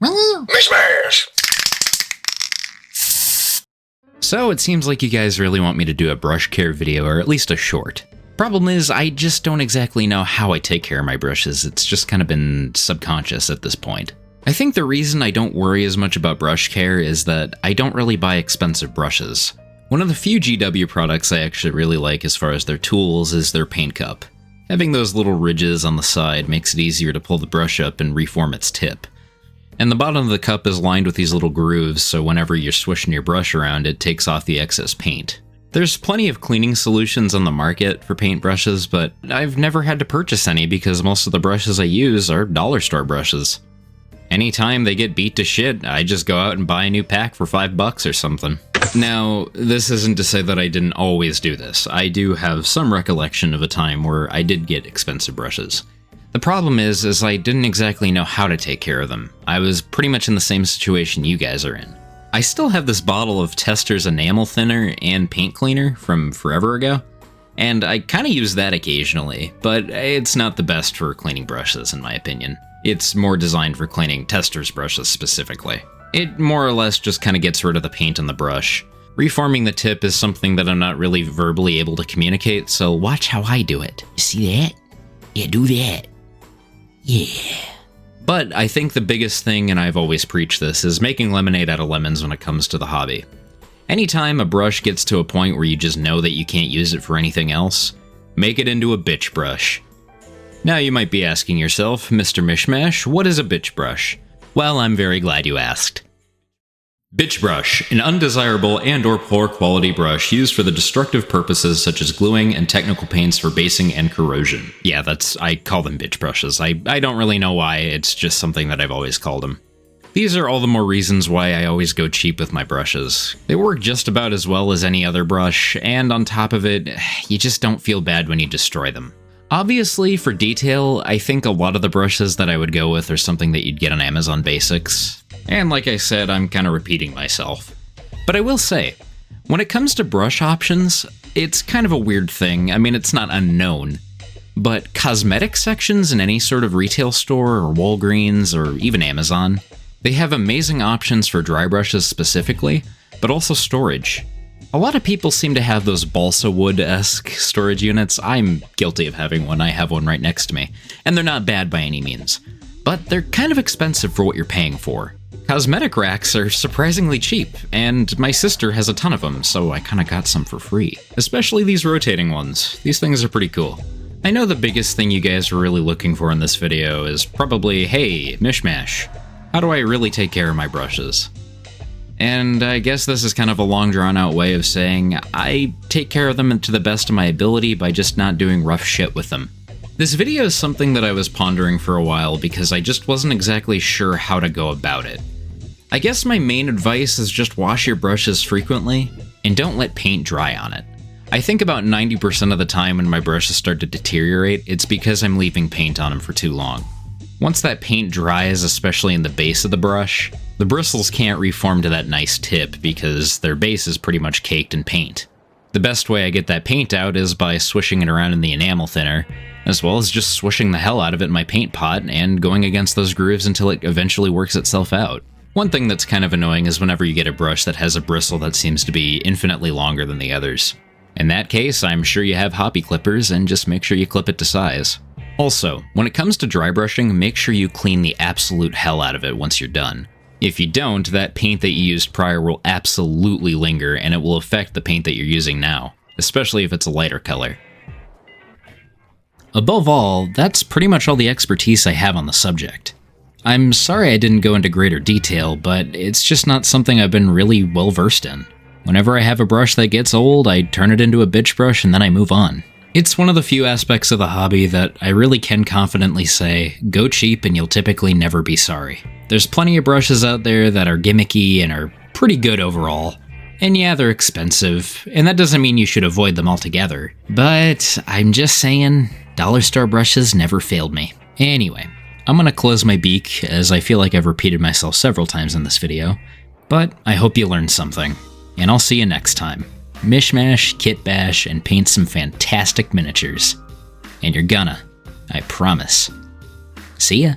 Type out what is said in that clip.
Mishmash! So it seems like you guys really want me to do a brush care video, or at least a short. Problem is, I just don't exactly know how I take care of my brushes. It's just kind of been subconscious at this point. I think the reason I don't worry as much about brush care is that I don't really buy expensive brushes. One of the few GW products I actually really like as far as their tools is their paint cup. Having those little ridges on the side makes it easier to pull the brush up and reform its tip. And the bottom of the cup is lined with these little grooves, so whenever you're swishing your brush around, it takes off the excess paint. There's plenty of cleaning solutions on the market for paint brushes, but I've never had to purchase any because most of the brushes I use are dollar store brushes. Anytime they get beat to shit, I just go out and buy a new pack for $5 or something. Now, this isn't to say that I didn't always do this. I do have some recollection of a time where I did get expensive brushes. The problem is I didn't exactly know how to take care of them. I was pretty much in the same situation you guys are in. I still have this bottle of Tester's enamel thinner and paint cleaner from forever ago, and I kind of use that occasionally, but it's not the best for cleaning brushes in my opinion. It's more designed for cleaning Tester's brushes specifically. It more or less just kind of gets rid of the paint on the brush. Reforming the tip is something that I'm not really verbally able to communicate, so watch how I do it. You see that? Yeah, do that. Yeah. But I think the biggest thing, and I've always preached this, is making lemonade out of lemons when it comes to the hobby. Anytime a brush gets to a point where you just know that you can't use it for anything else, make it into a bitch brush. Now you might be asking yourself, Mr. Mishmash, what is a bitch brush? Well, I'm very glad you asked. Bitch brush, an undesirable and/or poor quality brush used for the destructive purposes such as gluing and technical paints for basing and corrosion. Yeah, I call them bitch brushes. I don't really know why, it's just something that I've always called them. These are all the more reasons why I always go cheap with my brushes. They work just about as well as any other brush, and on top of it, you just don't feel bad when you destroy them. Obviously, for detail, I think a lot of the brushes that I would go with are something that you'd get on Amazon Basics. And like I said, I'm kind of repeating myself. But I will say, when it comes to brush options, it's kind of a weird thing. I mean, it's not unknown. But cosmetic sections in any sort of retail store or Walgreens or even Amazon, they have amazing options for dry brushes specifically, but also storage. A lot of people seem to have those balsa wood-esque storage units. I'm guilty of having one. I have one right next to me. And they're not bad by any means. But they're kind of expensive for what you're paying for. Cosmetic racks are surprisingly cheap, and my sister has a ton of them, so I kinda got some for free. Especially these rotating ones. These things are pretty cool. I know the biggest thing you guys are really looking for in this video is probably, hey, Mishmash, how do I really take care of my brushes? And I guess this is kind of a long drawn-out way of saying I take care of them to the best of my ability by just not doing rough shit with them. This video is something that I was pondering for a while because I just wasn't exactly sure how to go about it. I guess my main advice is just wash your brushes frequently, and don't let paint dry on it. I think about 90% of the time when my brushes start to deteriorate, it's because I'm leaving paint on them for too long. Once that paint dries, especially in the base of the brush, the bristles can't reform to that nice tip because their base is pretty much caked in paint. The best way I get that paint out is by swishing it around in the enamel thinner, as well as just swishing the hell out of it in my paint pot and going against those grooves until it eventually works itself out. One thing that's kind of annoying is whenever you get a brush that has a bristle that seems to be infinitely longer than the others. In that case, I'm sure you have hobby clippers, and just make sure you clip it to size. Also, when it comes to dry brushing, make sure you clean the absolute hell out of it once you're done. If you don't, that paint that you used prior will absolutely linger, and it will affect the paint that you're using now, especially if it's a lighter color. Above all, that's pretty much all the expertise I have on the subject. I'm sorry I didn't go into greater detail, but it's just not something I've been really well versed in. Whenever I have a brush that gets old, I turn it into a bitch brush and then I move on. It's one of the few aspects of the hobby that I really can confidently say, go cheap and you'll typically never be sorry. There's plenty of brushes out there that are gimmicky and are pretty good overall. And yeah, they're expensive, and that doesn't mean you should avoid them altogether. But I'm just saying, dollar store brushes never failed me. Anyway, I'm gonna close my beak, as I feel like I've repeated myself several times in this video. But I hope you learned something, and I'll see you next time. Mishmash, kit bash, and paint some fantastic miniatures. And you're gonna. I promise. See ya.